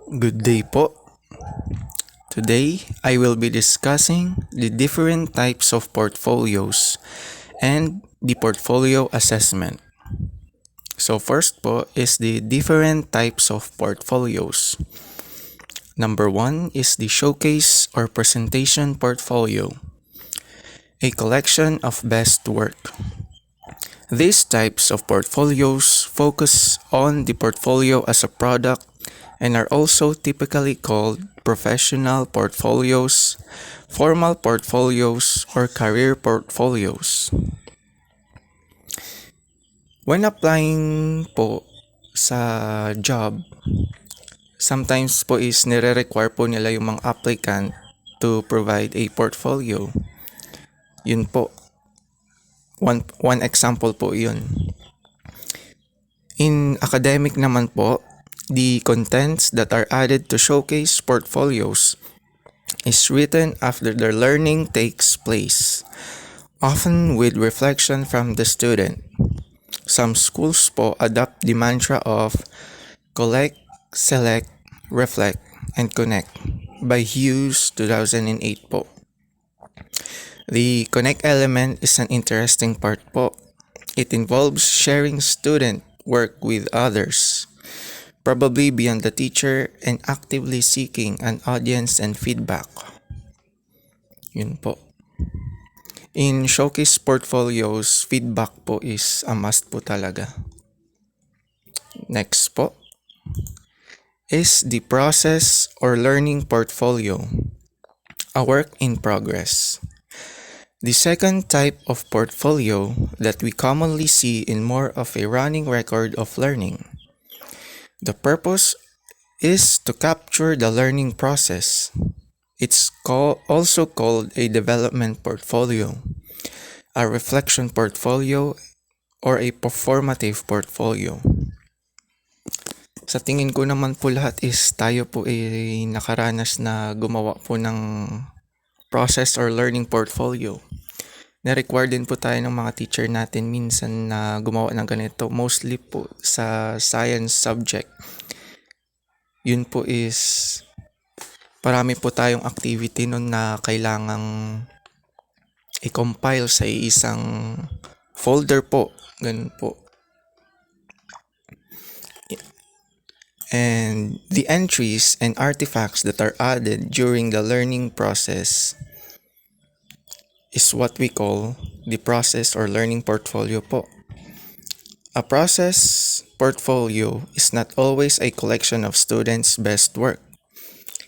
Good day po. Today, I will be discussing the different types of portfolios and the portfolio assessment. So first po is the different types of portfolios. Number one is the showcase or presentation portfolio, a collection of best work. These types of portfolios focus on the portfolio as a product and are also typically called professional portfolios, formal portfolios, or career portfolios. When applying po sa job, sometimes po is nire-require po nila yung mga applicant to provide a portfolio. Yun po. One example po yun. In academic naman po, the contents that are added to showcase portfolios is written after the learning takes place, often with reflection from the student. Some schools po adopt the mantra of collect, select, reflect, and connect by Hughes 2008 po. The connect element is an interesting part po. It involves sharing student work with others, probably beyond the teacher, and actively seeking an audience and feedback. Yun po. In showcase portfolios, feedback po is a must po talaga. Next po is the process or learning portfolio, a work in progress. The second type of portfolio that we commonly see in more of a running record of learning. The purpose is to capture the learning process. It's also called a development portfolio, a reflection portfolio, or a performative portfolio. Sa tingin ko naman po lahat is tayo po ay nakaranas na gumawa po ng process or learning portfolio. Na-require din po tayo ng mga teacher natin minsan na gumawa ng ganito. Mostly po sa science subject. Yun po is parami po tayong activity nun na kailangang i-compile sa isang folder po. Ganun po. And the entries and artifacts that are added during the learning process is what we call the process or learning portfolio po. A process portfolio is not always a collection of students' best work.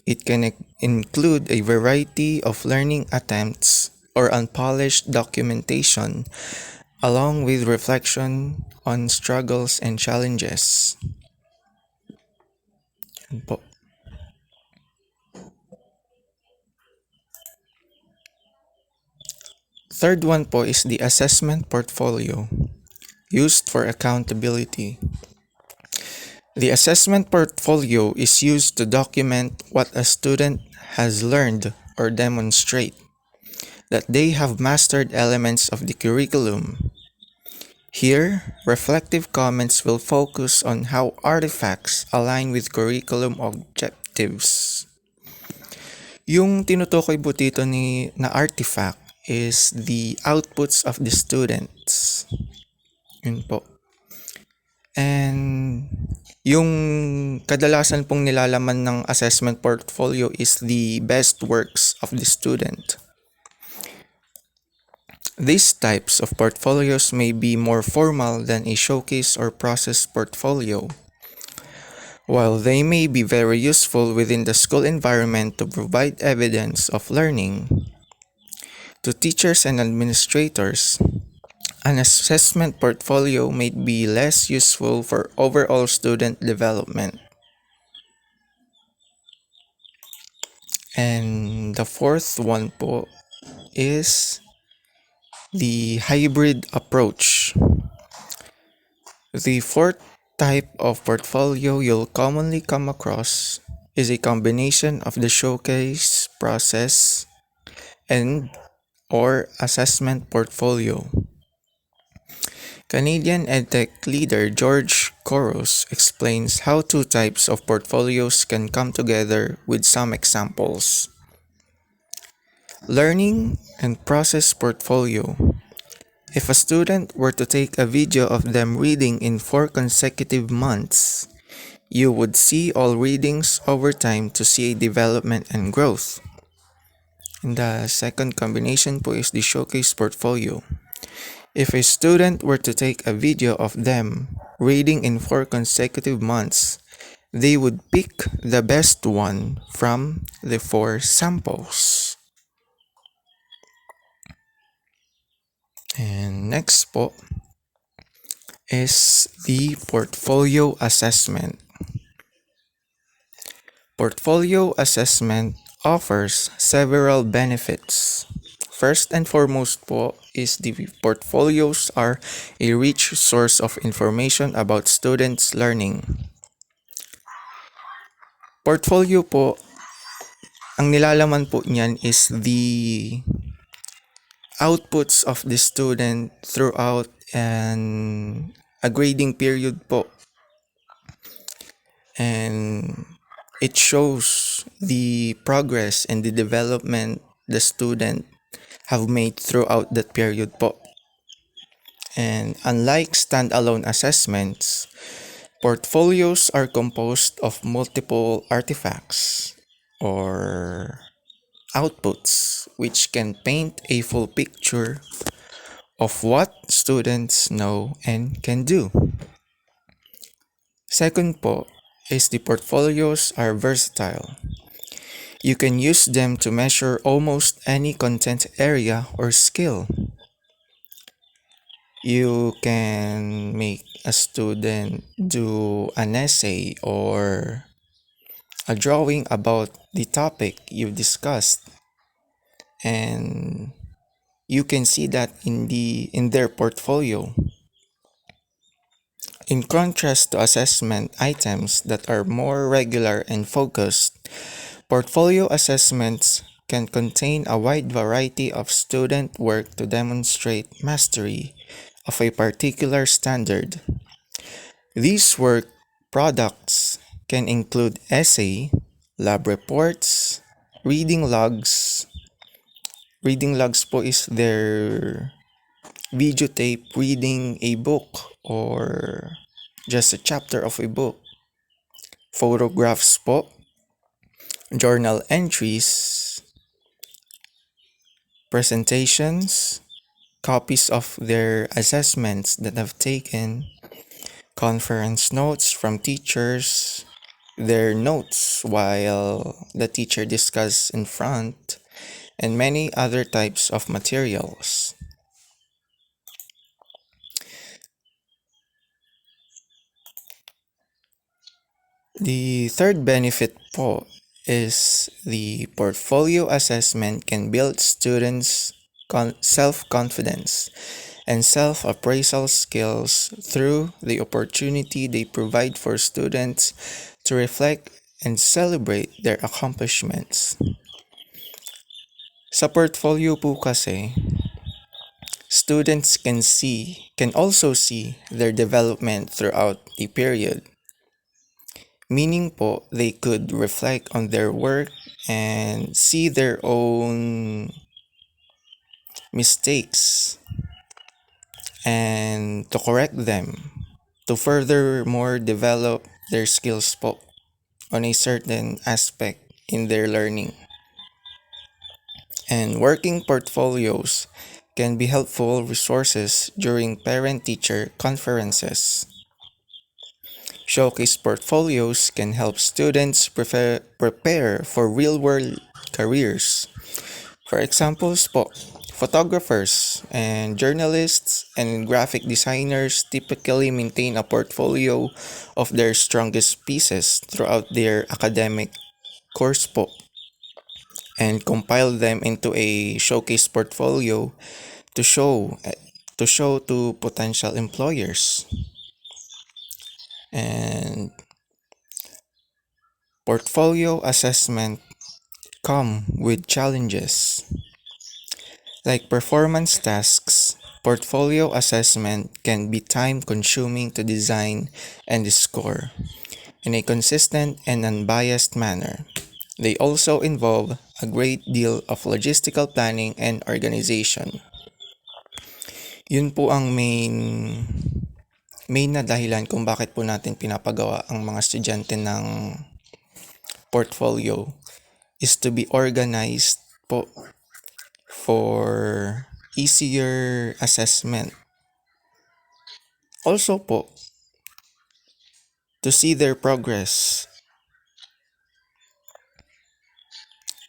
It can include a variety of learning attempts or unpolished documentation along with reflection on struggles and challenges. Yun po. Third one po is the assessment portfolio, used for accountability. The assessment portfolio is used to document what a student has learned or demonstrate that they have mastered elements of the curriculum. Here, reflective comments will focus on how artifacts align with curriculum objectives. Yung tinutukoy po dito na artifact is the outputs of the students. Yun po. And yung kadalasan pong nilalaman ng assessment portfolio is the best works of the student. These types of portfolios may be more formal than a showcase or process portfolio. While they may be very useful within the school environment to provide evidence of learning, to teachers and administrators, an assessment portfolio may be less useful for overall student development. And the fourth one po is the hybrid approach. The fourth type of portfolio you'll commonly come across is a combination of the showcase, process, and or assessment portfolio. Canadian EdTech leader George Chorus explains how two types of portfolios can come together with some examples. Learning and process portfolio. If a student were to take a video of them reading in 4 consecutive months, you would see all readings over time to see a development and growth. And the second combination po is the showcase portfolio. If a student were to take a video of them reading in 4 consecutive months, they would pick the best one from the 4 samples. And next po is the portfolio assessment. Portfolio assessment offers several benefits. First and foremost po is the portfolios are a rich source of information about students' learning. Portfolio po, ang nilalaman po niyan is the outputs of the student throughout a grading period po. And it shows the progress and the development the student have made throughout that period po. And unlike standalone assessments, portfolios are composed of multiple artifacts or outputs which can paint a full picture of what students know and can do. Second po is the portfolios are versatile. You can use them to measure almost any content area or skill. You can make a student do an essay or a drawing about the topic you discussed, and you can see that in their portfolio. In contrast to assessment items that are more regular and focused, portfolio assessments can contain a wide variety of student work to demonstrate mastery of a particular standard. These work products can include essay, lab reports, reading logs. Reading logs po is their videotape reading a book or just a chapter of a book. Photographs po, journal entries, presentations, copies of their assessments that have taken, conference notes from teachers, their notes while the teacher discusses in front, and many other types of materials. The third benefit po is the portfolio assessment can build students' self-confidence and self-appraisal skills through the opportunity they provide for students to reflect and celebrate their accomplishments. Sa portfolio po kasi, students can also see their development throughout a period. Meaning po, they could reflect on their work and see their own mistakes and to correct them to furthermore develop their skills po on a certain aspect in their learning. And working portfolios can be helpful resources during parent-teacher conferences. Showcase portfolios can help students prepare for real-world careers. For examples po, photographers and journalists and graphic designers typically maintain a portfolio of their strongest pieces throughout their academic course po and compile them into a showcase portfolio to show to potential employers. And portfolio assessment come with challenges like performance tasks, Portfolio assessment can be time-consuming to design and score in a consistent and unbiased manner. They also involve a great deal of logistical planning and organization. Yun po ang main na dahilan kung bakit po natin pinapagawa ang mga estudyante ng portfolio is to be organized po for easier assessment. Also po, to see their progress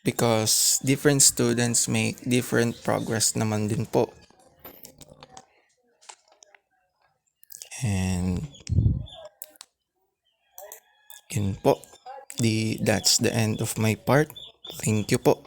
because different students make different progress naman din po. And yun po. That's the end of my part. Thank you po.